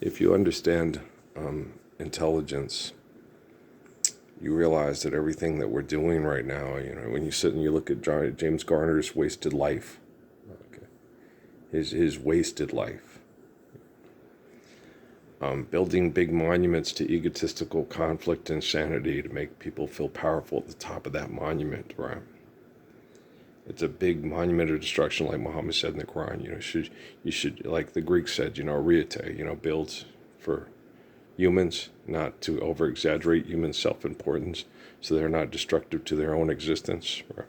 If you understand intelligence, you realize that everything that we're doing right now, when you sit and you look at James Garner's wasted life, okay, his wasted life, building big monuments to egotistical conflict and sanity to make people feel powerful at the top of that monument, right? It's a big monument of destruction, like Muhammad said in the Quran. You should, like the Greeks said, Ariete, build for humans, not to over-exaggerate human self-importance, so they're not destructive to their own existence. Right?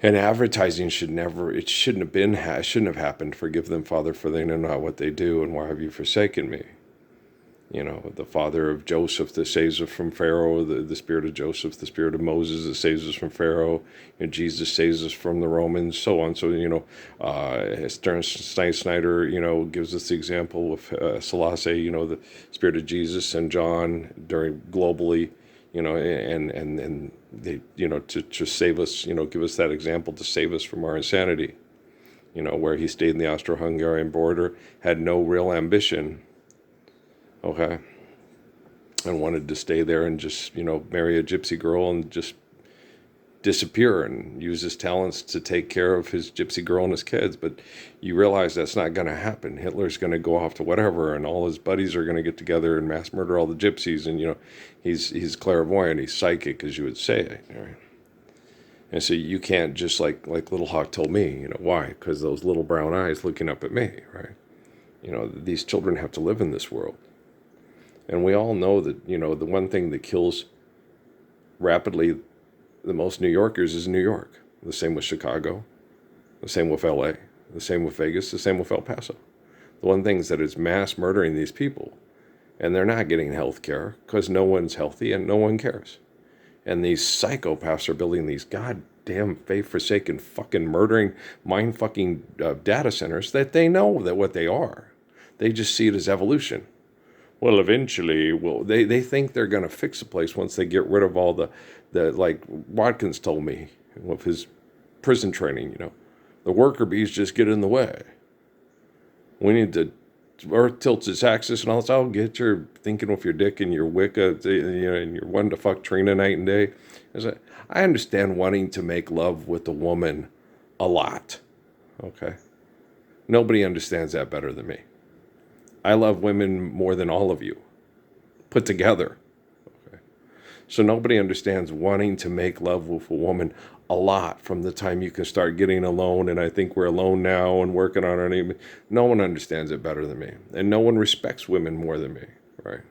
And advertising shouldn't have happened. Forgive them, Father, for they know not what they do, and why have you forsaken me? The father of Joseph that saves us from Pharaoh, the spirit of Joseph, the spirit of Moses that saves us from Pharaoh, Jesus saves us from the Romans, so on. So, Stern Snyder, gives us the example of Selassie, the spirit of Jesus and John during globally, and they, to save us, give us that example to save us from our insanity, where he stayed in the Austro-Hungarian border, had no real ambition, okay, and wanted to stay there and just, marry a gypsy girl and just disappear and use his talents to take care of his gypsy girl and his kids. But you realize that's not going to happen. Hitler's going to go off to whatever, and all his buddies are going to get together and mass murder all the gypsies. And, he's clairvoyant, he's psychic, as you would say. Right? And so you can't just like Little Hawk told me, why? Because those little brown eyes looking up at me, right? These children have to live in this world. And we all know that, the one thing that kills rapidly the most New Yorkers is New York. The same with Chicago, the same with LA, the same with Vegas, the same with El Paso. The one thing is that it's mass murdering these people, and they're not getting health care because no one's healthy and no one cares. And these psychopaths are building these goddamn faith-forsaken fucking murdering mind-fucking data centers that they know that what they are. They just see it as evolution. Well, eventually, they think they're going to fix the place once they get rid of all the like Watkins told me with his prison training, the worker bees just get in the way. We need to, Earth tilts its axis and all this. Oh, get your thinking with your dick and your Wicca, and you're wanting to fuck Trina night and day. I understand wanting to make love with a woman a lot, okay? Nobody understands that better than me. I love women more than all of you put together. Okay. So nobody understands wanting to make love with a woman a lot from the time you can start getting alone. And I think we're alone now and working on our name. No one understands it better than me. And no one respects women more than me, right?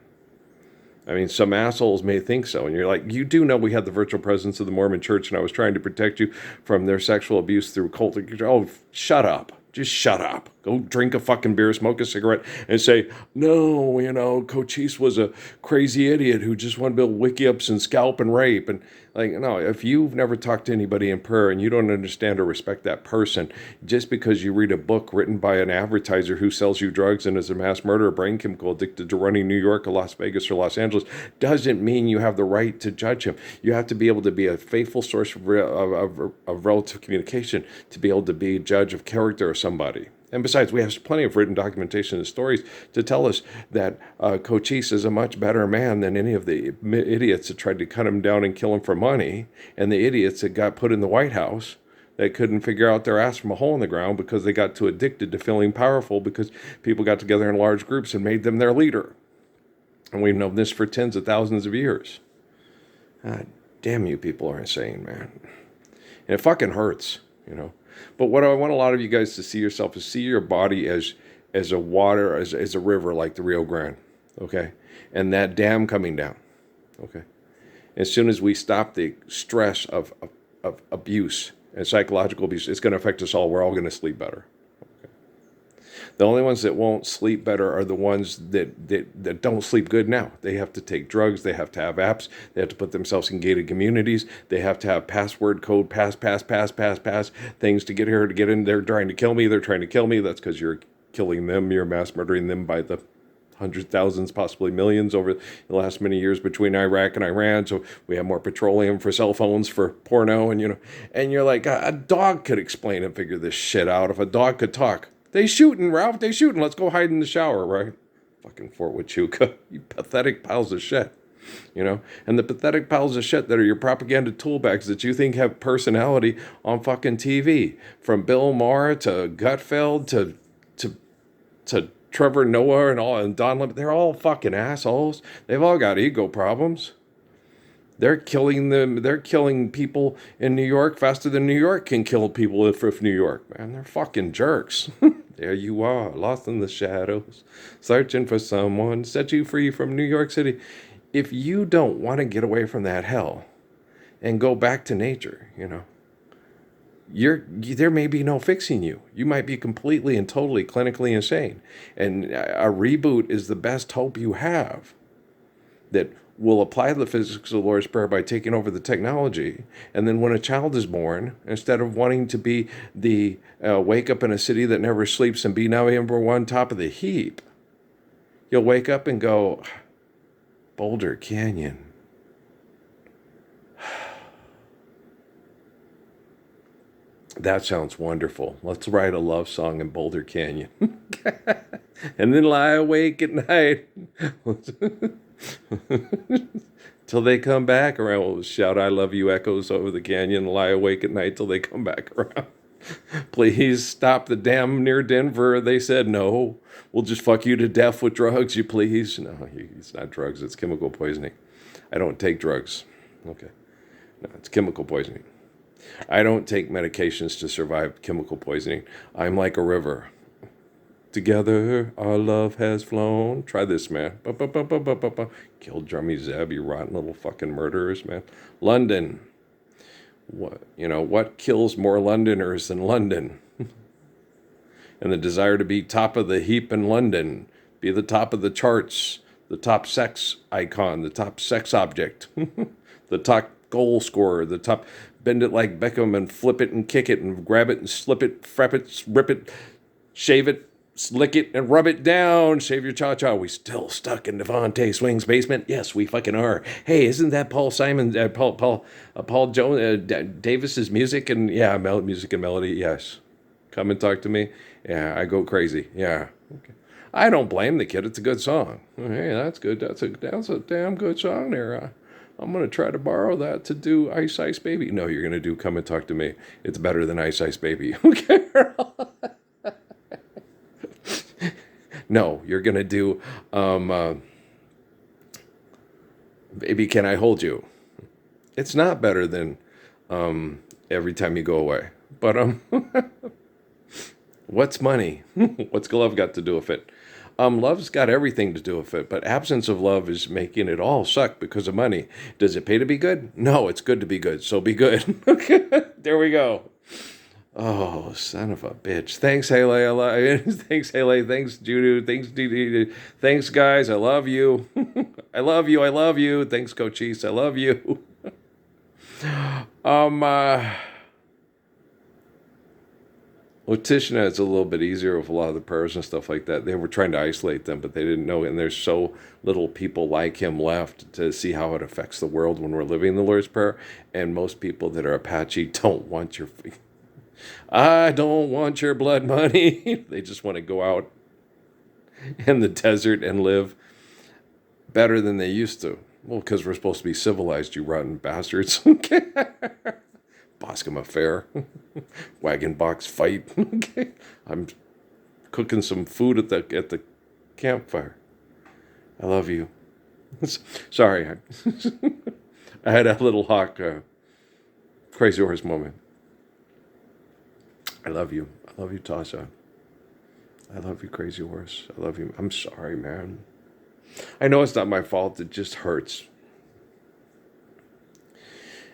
I mean, some assholes may think so. And you're like, you do know we had the virtual presence of the Mormon church and I was trying to protect you from their sexual abuse through cult. Oh, shut up. Just shut up. Go drink a fucking beer, smoke a cigarette, and say, no, Cochise was a crazy idiot who just wanted to build wiki-ups and scalp and rape. And no, if you've never talked to anybody in prayer and you don't understand or respect that person, just because you read a book written by an advertiser who sells you drugs and is a mass murderer, brain chemical addicted to running New York or Las Vegas or Los Angeles, doesn't mean you have the right to judge him. You have to be able to be a faithful source of relative communication to be able to be a judge of character of somebody. And besides, we have plenty of written documentation and stories to tell us that Cochise is a much better man than any of the idiots that tried to cut him down and kill him for money, and the idiots that got put in the White House that couldn't figure out their ass from a hole in the ground because they got too addicted to feeling powerful because people got together in large groups and made them their leader. And we've known this for tens of thousands of years. God damn, you people are insane, man. And it fucking hurts, But what I want a lot of you guys to see yourself is see your body as a water, as a river like the Rio Grande, okay? And that dam coming down, okay? As soon as we stop the stress of abuse and psychological abuse, it's going to affect us all. We're all going to sleep better. The only ones that won't sleep better are the ones that don't sleep good now. They have to take drugs. They have to have apps. They have to put themselves in gated communities. They have to have password code, pass, things to get here, to get in. They're trying to kill me. They're trying to kill me. That's because you're killing them. You're mass murdering them by the hundreds, thousands, possibly millions over the last many years between Iraq and Iran. So we have more petroleum for cell phones, for porno. And you're like, a dog could explain and figure this shit out if a dog could talk. They shooting, Ralph. They shooting. Let's go hide in the shower, right? Fucking Fort Huachuca. You pathetic piles of shit. And the pathetic piles of shit that are your propaganda tool bags that you think have personality on fucking TV, from Bill Maher to Gutfeld to Trevor Noah and Don Lemon, they're all fucking assholes. They've all got ego problems. They're killing them. They're killing people in New York faster than New York can kill people if New York. Man, they're fucking jerks. There you are, lost in the shadows, searching for someone to set you free from New York City. If you don't want to get away from that hell and go back to nature, there may be no fixing you. You might be completely and totally clinically insane. And a reboot is the best hope you have that will apply the physics of the Lord's Prayer by taking over the technology. And then when a child is born, instead of wanting to be the wake up in a city that never sleeps and be number one top of the heap, you'll wake up and go, Boulder Canyon. That sounds wonderful. Let's write a love song in Boulder Canyon. And then lie awake at night. Till they come back around. We'll shout I love you echoes over the canyon. Lie awake at night till they come back around. Please stop the dam near Denver. They said no. We'll just fuck you to death with drugs, you please. No, it's not drugs. It's chemical poisoning. I don't take drugs. Okay. No, it's chemical poisoning. I don't take medications to survive chemical poisoning. I'm like a river. Together, our love has flown. Try this, man. Kill Drummy Zeb, you rotten little fucking murderers, man. London. What kills more Londoners than London? And the desire to be top of the heap in London, be the top of the charts, the top sex icon, the top sex object, the top goal scorer, the top bend it like Beckham and flip it and kick it and grab it and slip it, frap it, rip it, shave it, slick it and rub it down. Shave your cha-cha. We still stuck in Devontae Swing's basement? Yes, we fucking are. Hey, isn't that Paul Simon, Paul Jones, Davis's music? And yeah, music and melody. Yes. Come and talk to me. Yeah, I go crazy. Yeah. Okay. I don't blame the kid. It's a good song. Hey, that's good. That's a damn good song there. I'm going to try to borrow that to do Ice Ice Baby. No, you're going to do Come and Talk to Me. It's better than Ice Ice Baby. Okay. No, you're going to do Baby, Can I Hold You? It's not better than Every Time You Go Away. But what's money? What's love got to do with it? Love's got everything to do with it, but absence of love is making it all suck because of money. Does it pay to be good? No, it's good to be good, so be good. Okay, there we go. Oh, son of a bitch. Thanks, Haley. Thanks, Haley. Thanks, Judu. Thanks, Dee. Thanks, guys. I love you. I love you. I love you. Thanks, Cochise. I love you. Tishna is a little bit easier with a lot of the prayers and stuff like that. They were trying to isolate them, but they didn't know. And there's so little people like him left to see how it affects the world when we're living the Lord's Prayer. And most people that are Apache don't want your... I don't want your blood money. They just want to go out in the desert and live better than they used to. Well, because we're supposed to be civilized, you rotten bastards. Okay. Boscombe Affair, wagon box fight. Okay, I'm cooking some food at the campfire. I love you. Sorry, I had a little hawk crazy horse moment. I love you. I love you, Tasha. I love you, crazy horse. I love you. I'm sorry, man. I know it's not my fault. It just hurts.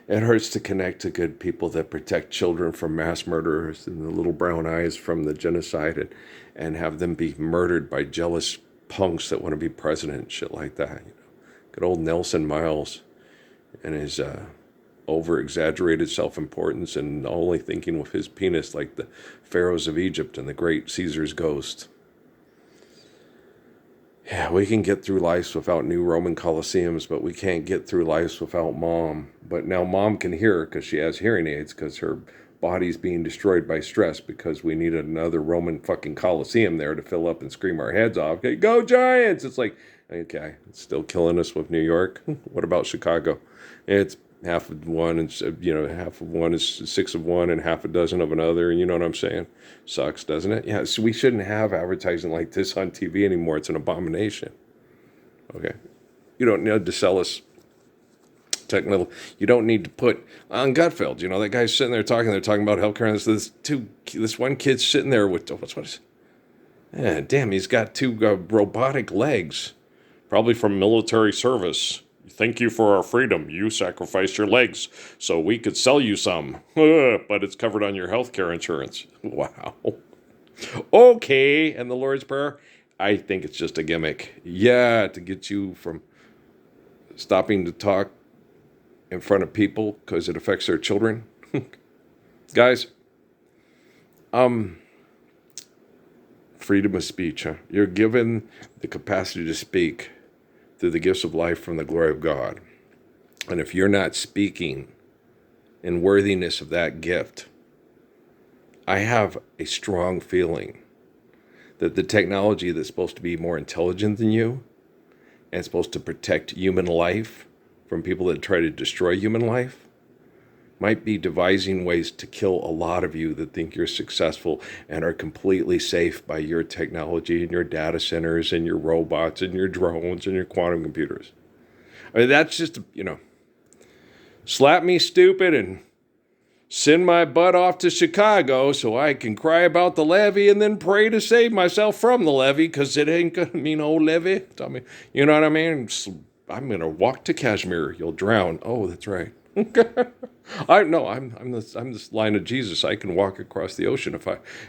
It hurts to connect to good people that protect children from mass murderers and the little brown eyes from the genocide and have them be murdered by jealous punks that want to be president and shit like that. Good old Nelson Miles and his over-exaggerated self-importance and only thinking with his penis like the pharaohs of Egypt and the great Caesar's ghost. Yeah, we can get through life without new Roman Colosseums, but we can't get through life without Mom. But now Mom can hear her because she has hearing aids because her bodies being destroyed by stress because we need another Roman fucking Colosseum there to fill up and scream our heads off. Okay, go Giants! It's like, okay, it's still killing us with New York. What about Chicago? It's half of one, and half of one is six of one and half a dozen of another. You know what I'm saying? Sucks, doesn't it? Yeah, so we shouldn't have advertising like this on TV anymore. It's an abomination. Okay, you don't need to sell us technical. You don't need to put on Gutfeld. That guy's sitting there talking. They're talking about healthcare. And this one kid's sitting there with damn, he's got two robotic legs, probably from military service. Thank you for our freedom. You sacrificed your legs so we could sell you some, but it's covered on your healthcare insurance. Wow. Okay, and the Lord's Prayer, I think it's just a gimmick. Yeah, to get you from stopping to talk in front of people because it affects their children. Guys, freedom of speech, huh? You're given the capacity to speak through the gifts of life from the glory of God. And if you're not speaking in worthiness of that gift, I have a strong feeling that the technology that's supposed to be more intelligent than you and supposed to protect human life from people that try to destroy human life might be devising ways to kill a lot of you that think you're successful and are completely safe by your technology and your data centers and your robots and your drones and your quantum computers. I mean, that's just, slap me stupid and send my butt off to Chicago so I can cry about the levee and then pray to save myself from the levee because it ain't going to mean no levee. Tell me, you know what I mean? I'm going to walk to Kashmir. You'll drown. Oh, that's right. I'm this line of Jesus. I can walk across the ocean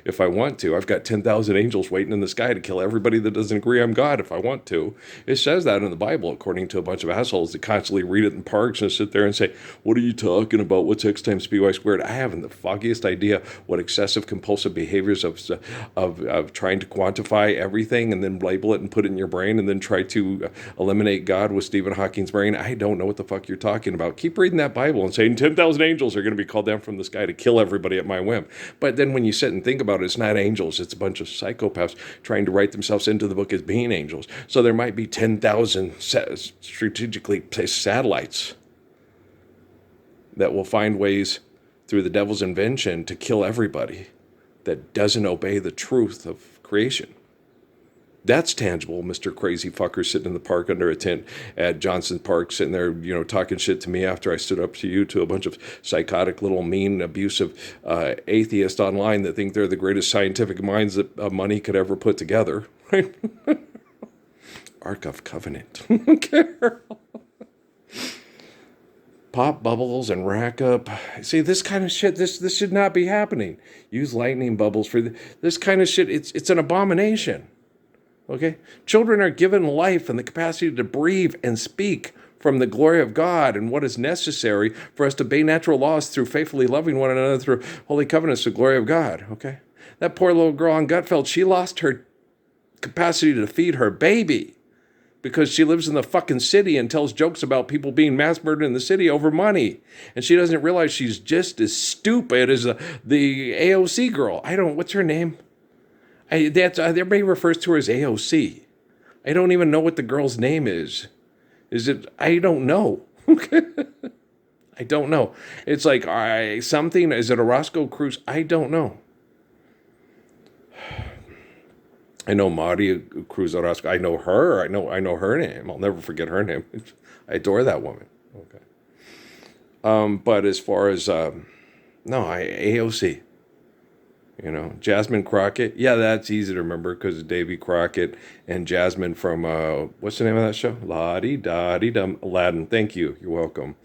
if I want to. I've got 10,000 angels waiting in the sky to kill everybody that doesn't agree I'm God if I want to. It says that in the Bible, according to a bunch of assholes that constantly read it in parks and sit there and say, "What are you talking about? What's X times PY squared?" I haven't the foggiest idea what excessive compulsive behaviors of trying to quantify everything and then label it and put it in your brain and then try to eliminate God with Stephen Hawking's brain. I don't know what the fuck you're talking about. Keep reading that Bible and saying 10,000 angels are going to be called down from the sky to kill everybody at my whim. But then when you sit and think about it, it's not angels. It's a bunch of psychopaths trying to write themselves into the book as being angels. So there might be 10,000 strategically placed satellites that will find ways through the devil's invention to kill everybody that doesn't obey the truth of creation. That's tangible, Mr. Crazy Fucker sitting in the park under a tent at Johnson Park, sitting there, talking shit to me after I stood up to you, to a bunch of psychotic, little, mean, abusive atheists online that think they're the greatest scientific minds that money could ever put together. Right? Ark of Covenant. Pop bubbles and rack up. See, this kind of shit, this should not be happening. Use lightning bubbles for this kind of shit. It's an abomination. Okay? Children are given life and the capacity to breathe and speak from the glory of God and what is necessary for us to obey natural laws through faithfully loving one another through holy covenants, the glory of God. Okay? That poor little girl on Gutfeld, she lost her capacity to feed her baby because she lives in the fucking city and tells jokes about people being mass murdered in the city over money. And she doesn't realize she's just as stupid as the AOC girl. What's her name? Everybody refers to her as AOC. I don't even know what the girl's name is. I don't know. I don't know. It's like something. Is it a Roscoe Cruz? I don't know. I know Maria Cruz Orozco. I know her. I know her name. I'll never forget her name. I adore that woman. Okay. But as far as AOC. Jasmine Crockett. Yeah, that's easy to remember because of Davy Crockett and Jasmine from, what's the name of that show? La-di-da-di-dum. Aladdin. Thank you. You're welcome.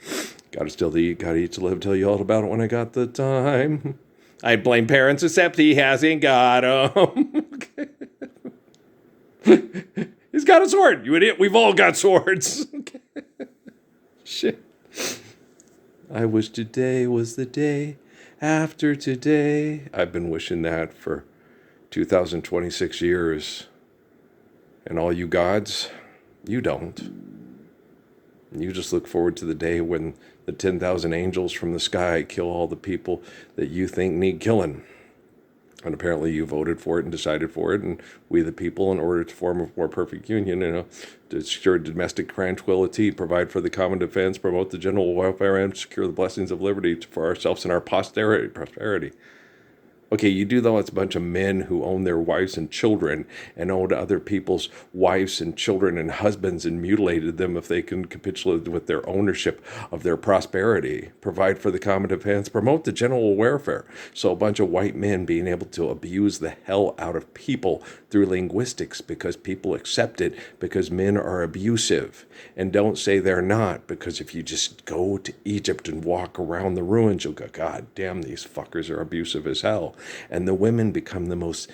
Gotta still eat, gotta eat to live, tell you all about it when I got the time. I'd blame parents except he hasn't got 'em. He's got a sword, you idiot. We've all got swords. Shit. I wish today was the day after today. I've been wishing that for 2026 years. And all you gods, you don't. You just look forward to the day when the 10,000 angels from the sky kill all the people that you think need killing. And apparently you voted for it and decided for it, and we the people, in order to form a more perfect union, to ensure domestic tranquility, provide for the common defense, promote the general welfare, and secure the blessings of liberty for ourselves and our prosperity. Okay, you do though, it's a bunch of men who own their wives and children and owned other people's wives and children and husbands and mutilated them if they can capitulate with their ownership of their prosperity, provide for the common defense, promote the general welfare. So a bunch of white men being able to abuse the hell out of people through linguistics because people accept it because men are abusive. And don't say they're not, because if you just go to Egypt and walk around the ruins, you'll go, God damn, these fuckers are abusive as hell. And the women become the most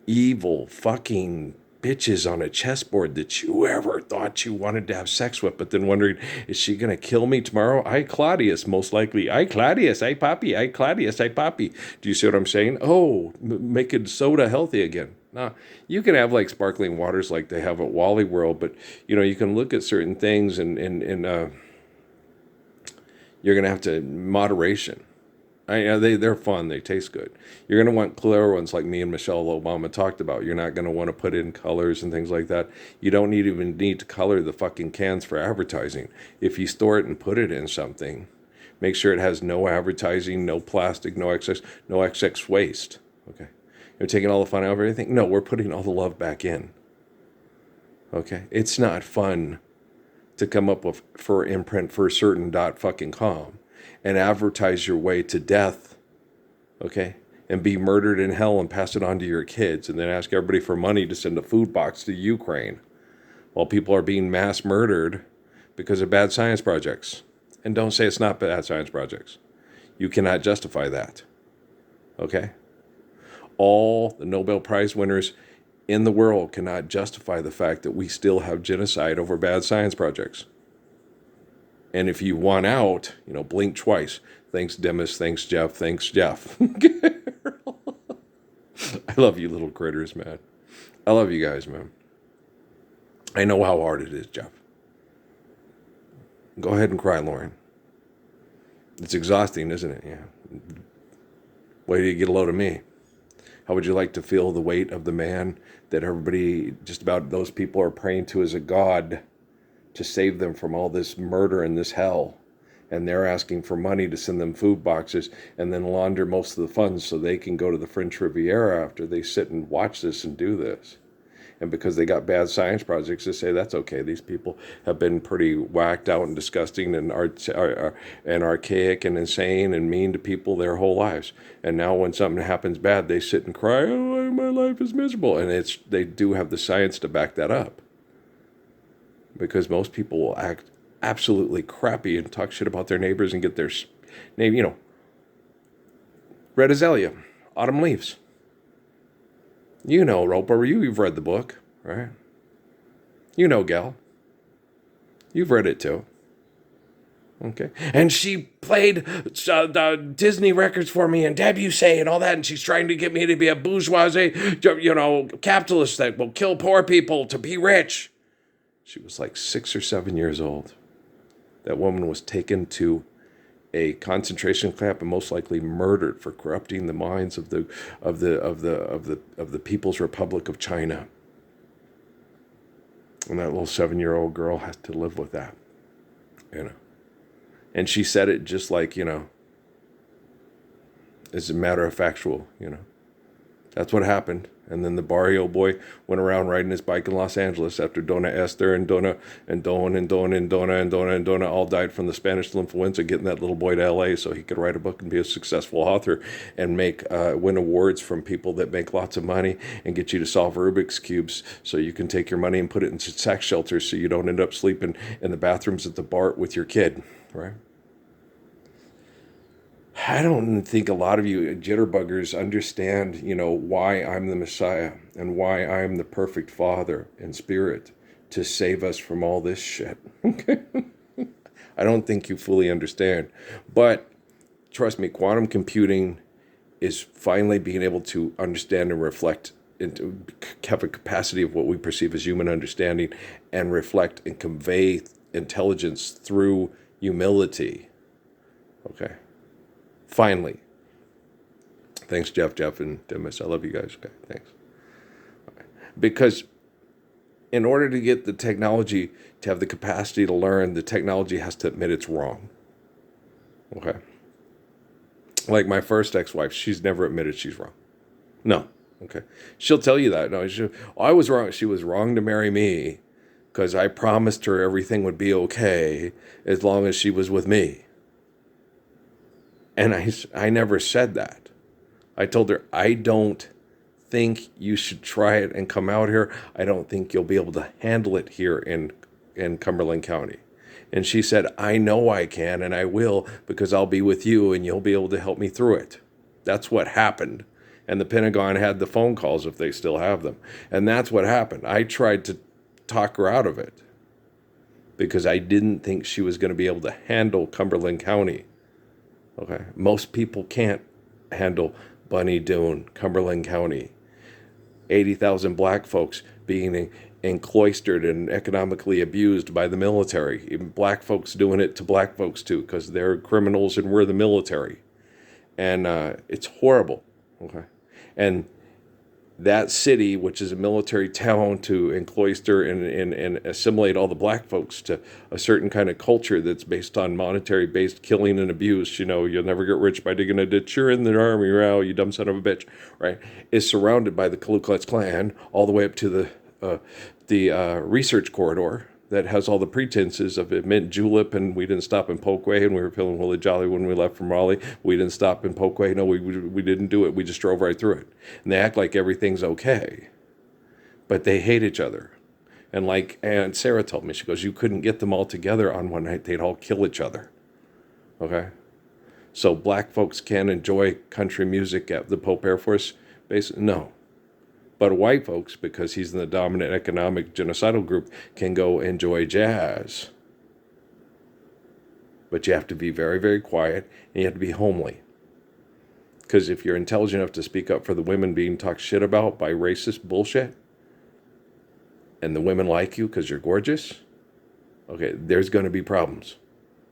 evil fucking bitches on a chessboard that you ever thought you wanted to have sex with, but then wondering, is she going to kill me tomorrow? I, Claudius, most likely. I, Claudius, I, Poppy. I, Claudius, I, Poppy. Do you see what I'm saying? Oh, making soda healthy again. Now, you can have like sparkling waters like they have at Wally World, but you can look at certain things and you're going to have to moderation. They're fun. They taste good. You're going to want clear ones like me and Michelle Obama talked about. You're not going to want to put in colors and things like that. You don't even need to color the fucking cans for advertising. If you store it and put it in something, make sure it has no advertising, no plastic, no excess waste. Okay. You're taking all the fun out of everything? No, we're putting all the love back in. Okay. It's not fun to come up with for imprint for certain .com and advertise your way to death, okay, and be murdered in hell and pass it on to your kids and then ask everybody for money to send a food box to Ukraine while people are being mass murdered because of bad science projects. And don't say it's not bad science projects. You cannot justify that, okay? All the Nobel Prize winners in the world cannot justify the fact that we still have genocide over bad science projects. And if you want out, blink twice. Thanks, Demis. Thanks, Jeff. Thanks, Jeff. I love you little critters, man. I love you guys, man. I know how hard it is, Jeff. Go ahead and cry, Lauren. It's exhausting, isn't it? Yeah. Wait till you get a load of me. How would you like to feel the weight of the man that everybody, just about those people, are praying to as a god to save them from all this murder and this hell? And they're asking for money to send them food boxes and then launder most of the funds so they can go to the French Riviera after they sit and watch this and do this. And because they got bad science projects, they say that's okay. These people have been pretty whacked out and disgusting and archaic and insane and mean to people their whole lives. And now when something happens bad, they sit and cry, oh, my life is miserable. And they do have the science to back that up. Because most people will act absolutely crappy and talk shit about their neighbors and get their name, red azalea, autumn leaves. Roper, you've read the book, right? Gal. You've read it too. Okay. And she played the Disney records for me and Debussy and all that, and she's trying to get me to be a bourgeoisie, capitalist that will kill poor people to be rich. She was like 6 or 7 years old. That woman was taken to a concentration camp and most likely murdered for corrupting the minds of the People's Republic of China. And that little 7-year-old girl has to live with that, And she said it just like, as a matter of factual, That's what happened. And then the barrio boy went around riding his bike in Los Angeles after Dona Esther and Dona all died from the Spanish influenza, getting that little boy to L.A. so he could write a book and be a successful author and win awards from people that make lots of money and get you to solve Rubik's Cubes so you can take your money and put it into sex shelters so you don't end up sleeping in the bathrooms at the bar with your kid, right? I don't think a lot of you jitterbuggers understand, why I'm the Messiah and why I'm the perfect Father in spirit to save us from all this shit. Okay? I don't think you fully understand. But trust me, quantum computing is finally being able to understand and reflect and have a capacity of what we perceive as human understanding and reflect and convey intelligence through humility. Okay. Finally. Thanks, Jeff, and Demis. I love you guys. Okay, thanks. Because in order to get the technology to have the capacity to learn, the technology has to admit it's wrong. Okay. Like my first ex-wife, she's never admitted she's wrong. No. Okay. She'll tell you that. No, I was wrong. She was wrong to marry me because I promised her everything would be okay as long as she was with me. And I never said that. I told her, I don't think you should try it and come out here. I don't think you'll be able to handle it here in Cumberland County. And she said, I know I can and I will because I'll be with you and you'll be able to help me through it. That's what happened. And the Pentagon had the phone calls if they still have them. And that's what happened. I tried to talk her out of it because I didn't think she was going to be able to handle Cumberland County. Okay. Most people can't handle Bunny Dune, Cumberland County. 80,000 black folks being encloistered and economically abused by the military. Even black folks doing it to black folks too, because they're criminals and we're the military. And it's horrible. Okay. And that city, which is a military town, to encloister and assimilate all the black folks to a certain kind of culture that's based on monetary-based killing and abuse. You know, you'll never get rich by digging a ditch. You're in the army, you dumb son of a bitch, right? Is surrounded by the Ku Klux Klan all the way up to the research corridor that has all the pretenses of it mint julep, and we didn't stop in Pokeway, and we were feeling really jolly when we left from Raleigh. We didn't stop in Pokeway. No, we didn't do it. We just drove right through it. And they act like everything's okay. But they hate each other. And like Aunt Sarah told me, she goes, you couldn't get them all together on one night. They'd all kill each other. Okay? So black folks can enjoy country music at the Pope Air Force Base? No. But white folks, because he's in the dominant economic genocidal group, can go enjoy jazz. But you have to be very, very quiet, and you have to be homely. Because if you're intelligent enough to speak up for the women being talked shit about by racist bullshit, and the women like you because you're gorgeous, okay, there's going to be problems.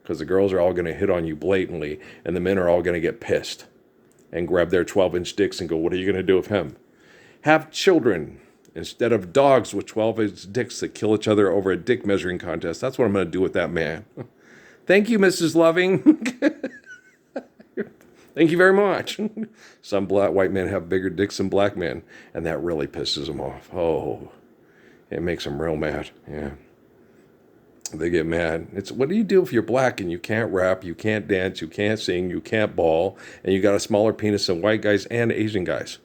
Because the girls are all going to hit on you blatantly, and the men are all going to get pissed and grab their 12-inch dicks and go, what are you going to do with him? Have children instead of dogs with 12-inch dicks that kill each other over a dick measuring contest. That's what I'm going to do with that man. Thank you, Mrs. Loving. Thank you very much. Some white men have bigger dicks than black men, and that really pisses them off. Oh, it makes them real mad. Yeah. They get mad. It's, what do you do if you're black and you can't rap, you can't dance, you can't sing, you can't ball, and you got a smaller penis than white guys and Asian guys?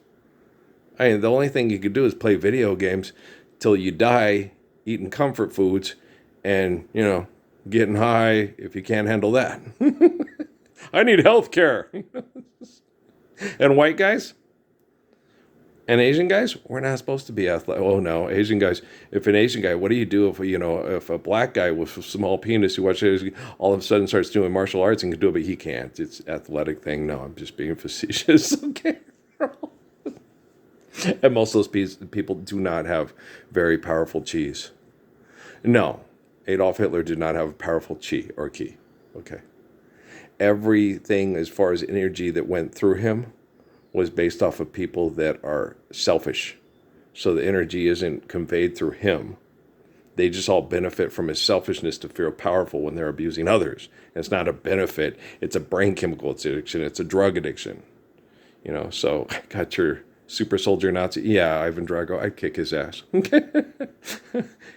I mean, the only thing you could do is play video games till you die, eating comfort foods, and, getting high if you can't handle that. I need health care. And white guys and Asian guys, we're not supposed to be athletic. Oh, no, Asian guys. If an Asian guy, what do you do if a black guy with a small penis who watches all of a sudden starts doing martial arts and can do it, but he can't? It's an athletic thing. No, I'm just being facetious. Okay. And most of those people do not have very powerful cheese. No, Adolf Hitler did not have a powerful chi or ki. Okay. Everything as far as energy that went through him was based off of people that are selfish. So the energy isn't conveyed through him. They just all benefit from his selfishness to feel powerful when they're abusing others. And it's not a benefit. It's a brain chemical addiction. It's a drug addiction. So got your super soldier Nazi. Yeah, Ivan Drago, I'd kick his ass. Okay.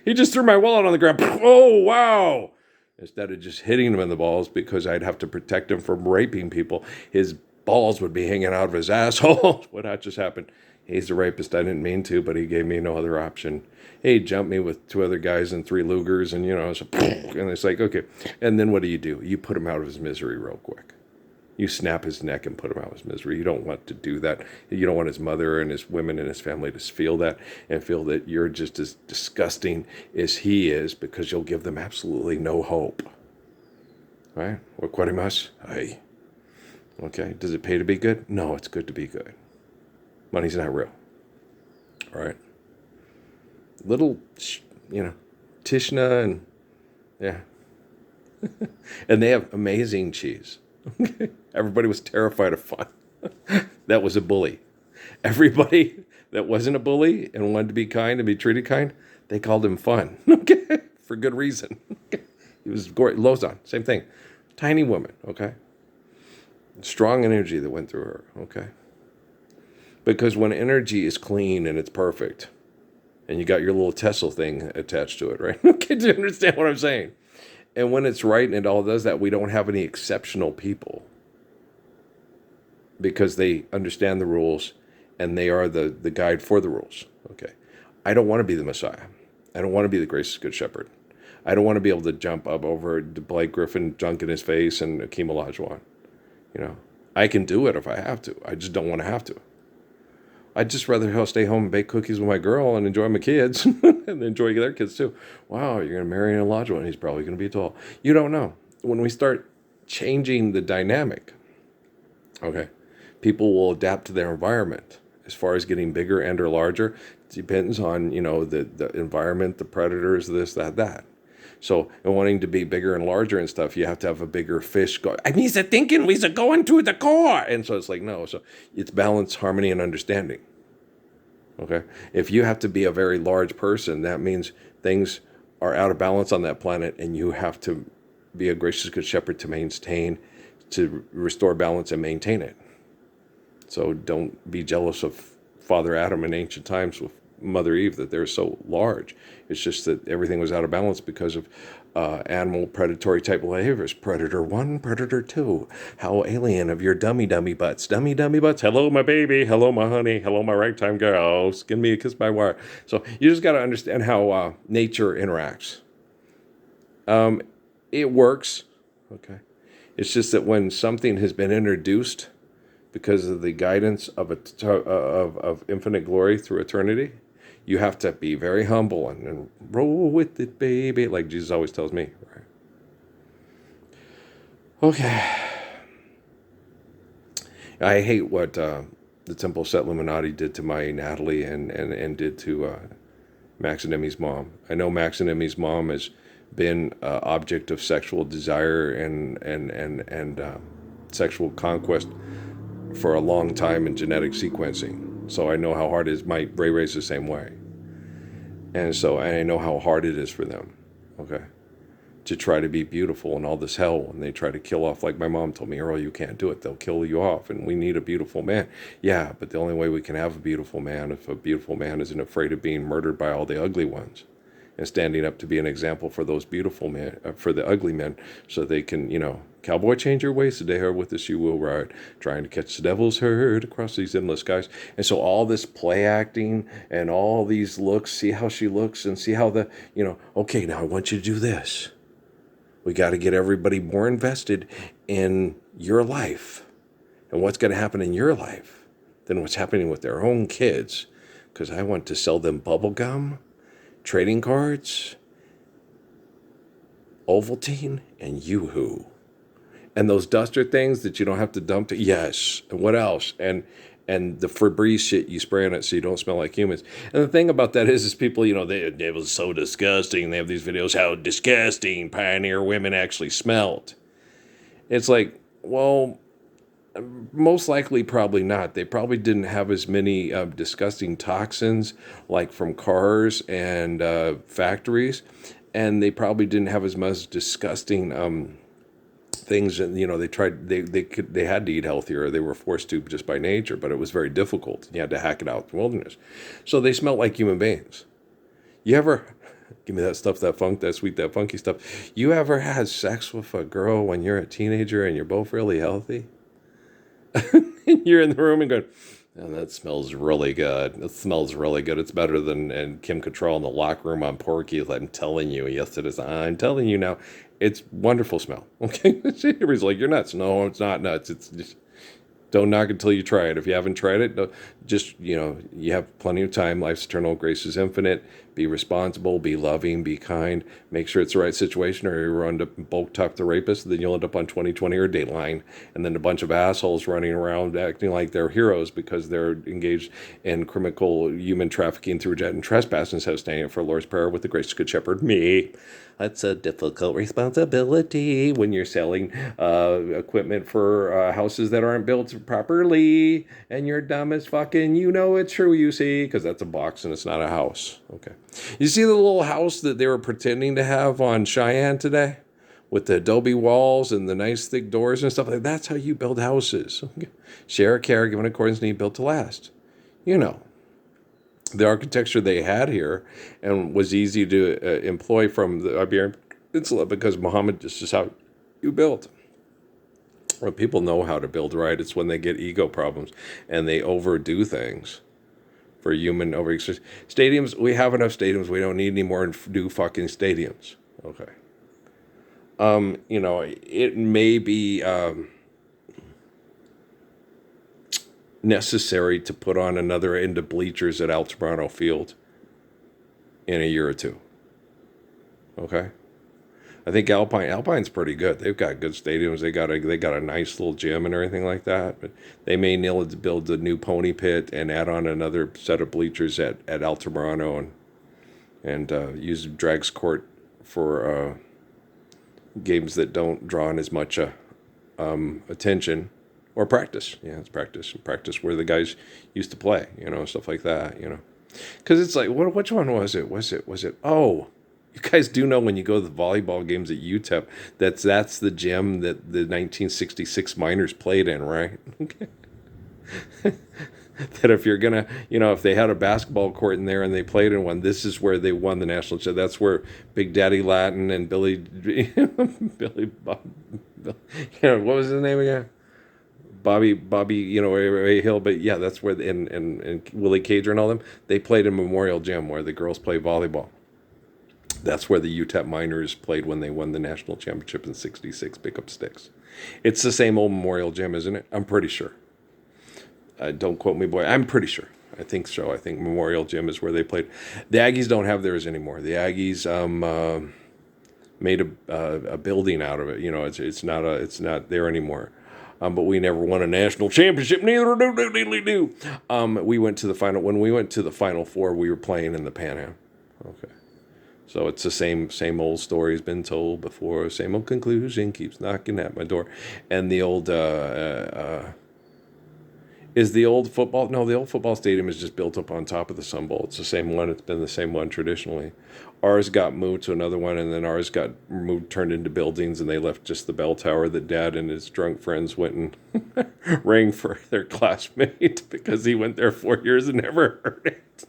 He just threw my wallet on the ground. Oh, wow. Instead of just hitting him in the balls because I'd have to protect him from raping people, his balls would be hanging out of his asshole. What just happened? He's a rapist. I didn't mean to, but he gave me no other option. He jumped me with 2 other guys and 3 Lugers, and, and it's like, okay. And then what do? You put him out of his misery real quick. You snap his neck and put him out of his misery. You don't want to do that. You don't want his mother and his women and his family to feel that and feel that you're just as disgusting as he is, because you'll give them absolutely no hope. Right? Okarimasu? Aye. Okay. Does it pay to be good? No, it's good to be good. Money's not real. All right. Little, Tishna and Yeah. And they have amazing cheese. Everybody was terrified of Fun. That was a bully. Everybody that wasn't a bully and wanted to be kind and be treated kind, they called him Fun. Okay, for good reason. He was great. Lozon, same thing. Tiny woman. Okay, strong energy that went through her. Okay, because when energy is clean and it's perfect, and you got your little Tesla thing attached to it, right? Okay, do you understand what I'm saying? And when it's right and it all does that, we don't have any exceptional people because they understand the rules and they are the guide for the rules. Okay. I don't want to be the Messiah. I don't want to be the gracious good shepherd. I don't want to be able to jump up over Blake Griffin, dunk in his face, and Akeem Olajuwon. You know, I can do it if I have to. I just don't want to have to. I'd just rather stay home and bake cookies with my girl and enjoy my kids and enjoy their kids too. Wow, you're going to marry an Olajuwon. He's probably going to be tall. You don't know. When we start changing the dynamic, okay, people will adapt to their environment. As far as getting bigger and or larger, it depends on, the environment, the predators, this, that. So, in wanting to be bigger and larger and stuff, you have to have a bigger fish go, I need to thinking, we should go into the core. And so it's like, no. So it's balance, harmony, and understanding. Okay? If you have to be a very large person, that means things are out of balance on that planet, and you have to be a gracious good shepherd to restore balance and maintain it. So don't be jealous of Father Adam in ancient times with Mother Eve that they're so large. It's just that everything was out of balance because of animal predatory type behaviors. Predator 1, Predator 2. How alien of your dummy butts. Dummy butts. Hello, my baby. Hello, my honey. Hello, my ragtime girls. Give me a kiss by wire. So you just got to understand how nature interacts. It works. Okay. It's just that when something has been introduced because of the guidance of infinite glory through eternity, you have to be very humble and roll with it, baby, like Jesus always tells me. Right? Okay. I hate what the Temple Set Illuminati did to my Natalie and did to Max and Emmy's mom. I know Max and Emmy's mom has been object of sexual desire and sexual conquest for a long time in genetic sequencing. So I know how hard it is. My Ray Ray's the same way. And so I know how hard it is for them, okay, to try to be beautiful and all this hell when they try to kill off, like my mom told me, Earl, you can't do it. They'll kill you off, and we need a beautiful man. Yeah, but the only way we can have a beautiful man if a beautiful man isn't afraid of being murdered by all the ugly ones and standing up to be an example for those beautiful men, for the ugly men, so they can, cowboy, change your ways today, or with this you will ride, trying to catch the devil's herd across these endless skies. And so all this play acting and all these looks, see how she looks and see how okay, now I want you to do this. We got to get everybody more invested in your life and what's going to happen in your life than what's happening with their own kids, because I want to sell them bubble gum, trading cards, Ovaltine, and Yoo-Hoo. And those duster things that you don't have to dump to, yes. And what else? And the Febreze shit you spray on it so you don't smell like humans. And the thing about that is people, it was so disgusting. They have these videos how disgusting pioneer women actually smelled. It's like, well, most likely probably not. They probably didn't have as many disgusting toxins like from cars and factories. And they probably didn't have as much disgusting things, and they had to eat healthier. They were forced to just by nature, but it was very difficult. You had to hack it out in the wilderness, so they smelled like human beings. You ever give me that stuff, that funk, that sweet, that funky stuff? You ever had sex with a girl when you're a teenager and you're both really healthy? You're in the room and going, oh, that smells really good. It smells really good. It's better than Kim Cattrall in the locker room on Porky. I'm telling you. Yes, it is. I'm telling you now. It's wonderful smell. Okay? Everybody's like, you're nuts. No, it's not nuts. It's just, don't knock until you try it. If you haven't tried it, just, you have plenty of time. Life's eternal. Grace is infinite. Be responsible, be loving, be kind. Make sure it's the right situation, or you run to bulk talk the rapist, then you'll end up on 2020 or Dateline, and then a bunch of assholes running around acting like they're heroes because they're engaged in criminal human trafficking through debt and trespass instead of standing up for the Lord's Prayer with the gracious good shepherd, me. That's a difficult responsibility when you're selling equipment for houses that aren't built properly, and you're dumb as fucking, you know it's true, you see, because that's a box and it's not a house. Okay. You see the little house that they were pretending to have on Cheyenne today? With the adobe walls and the nice thick doors and stuff like that. That's how you build houses. Okay. Share, care, given accordance to need, built to last. You know. The architecture they had here and was easy to employ from the Iberian Peninsula because Muhammad, this is how you build. When people know how to build right, it's when they get ego problems and they overdo things for human overexertion. Stadiums, we have enough stadiums. We don't need any more new fucking stadiums. Okay. It may be necessary to put on another end of bleachers at Altamirano Field in a year or two. Okay, I think Alpine's pretty good. They've got good stadiums. They got a nice little gym and everything like that. But they may need to build a new pony pit and add on another set of bleachers at Altamirano and use Drags Court for games that don't draw in as much attention. Or practice. Yeah, it's practice. Practice where the guys used to play, stuff like that, Because it's like, which one was it? Was it, oh, you guys do know when you go to the volleyball games at UTEP, that's the gym that the 1966 Miners played in, right? Okay. That if you're going to, if they had a basketball court in there and they played in one, this is where they won the national championship. That's where Big Daddy Latin and Billy, what was his name again? Bobby, Ray Hill, but yeah, that's where, and Willie Cager and all them, they played in Memorial Gym where the girls play volleyball. That's where the UTEP Miners played when they won the national championship in '66, pick up sticks. It's the same old Memorial Gym, isn't it? I'm pretty sure. Don't quote me, boy. I'm pretty sure. I think so. I think Memorial Gym is where they played. The Aggies don't have theirs anymore. The Aggies made a building out of it. It's not there anymore. But we never won a national championship. Neither do. We went to the final. When we went to the Final Four, we were playing in the Pan Am. Okay. So it's the same old story has been told before. Same old conclusion keeps knocking at my door. And the old is the old football. No, the old football stadium is just built up on top of the Sun Bowl. It's the same one. It's been the same one traditionally. Ours got moved to another one, and then ours got moved, turned into buildings, and they left just the bell tower that Dad and his drunk friends went and rang for their classmate because he went there 4 years and never heard it.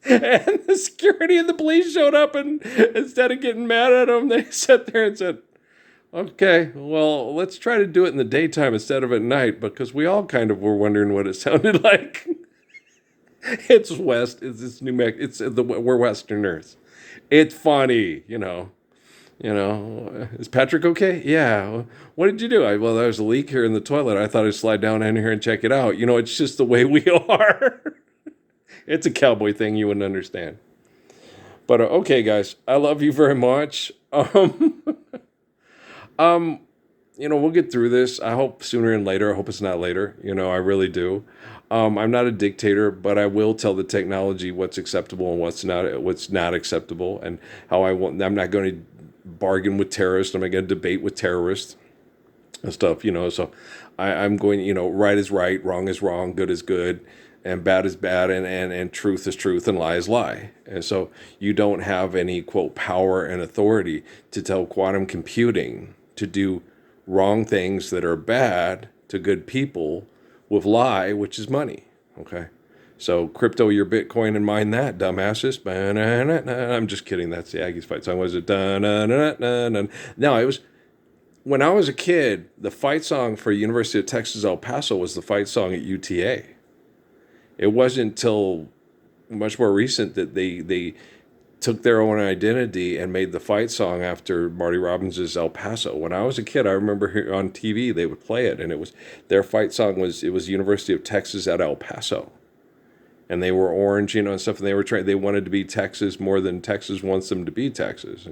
And the security and the police showed up, and instead of getting mad at him, they sat there and said, okay, well, let's try to do it in the daytime instead of at night, because we all kind of were wondering what it sounded like. It's West. It's New Mexico. We're Westerners. It's funny, Is Patrick okay? Yeah. What did you do? Well, there's a leak here in the toilet. I thought I'd slide down in here and check it out. It's just the way we are. It's a cowboy thing you wouldn't understand. But okay, guys, I love you very much. We'll get through this. I hope sooner than later. I hope it's not later. I really do. I'm not a dictator, but I will tell the technology what's acceptable and what's not acceptable, and how I'm not going to bargain with terrorists. I'm not going to debate with terrorists and stuff. So I'm going. Right is right, wrong is wrong, good is good, and bad is bad, and truth is truth, and lie is lie. And so you don't have any quote power and authority to tell quantum computing to do wrong things that are bad to good people with lie, which is money. Okay. So crypto your Bitcoin and mine that, dumbasses. I'm just kidding. That's the Aggies fight song. Was it? No, it was when I was a kid, the fight song for University of Texas, El Paso was the fight song at UTA. It wasn't until much more recent that they took their own identity and made the fight song after Marty Robbins' El Paso. When I was a kid, I remember here on TV they would play it, and it was their fight song was University of Texas at El Paso, and they were orange, and stuff, and they wanted to be Texas more than Texas wants them to be Texas.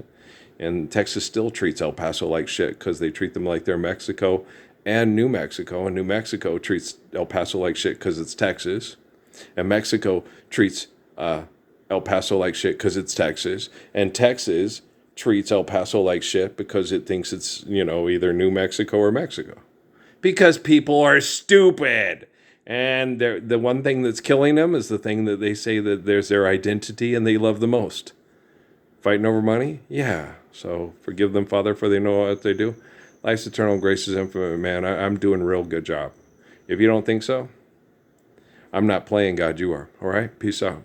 And Texas still treats El Paso like shit because they treat them like they're Mexico and New Mexico. And New Mexico treats El Paso like shit because it's Texas. And Mexico treats El Paso like shit because it's Texas. And Texas treats El Paso like shit because it thinks it's, either New Mexico or Mexico. Because people are stupid. And the one thing that's killing them is the thing that they say that there's their identity and they love the most. Fighting over money? Yeah. So forgive them, Father, for they know what they do. Life's eternal, grace is infinite, man. I'm doing a real good job. If you don't think so, I'm not playing God, you are. All right? Peace out.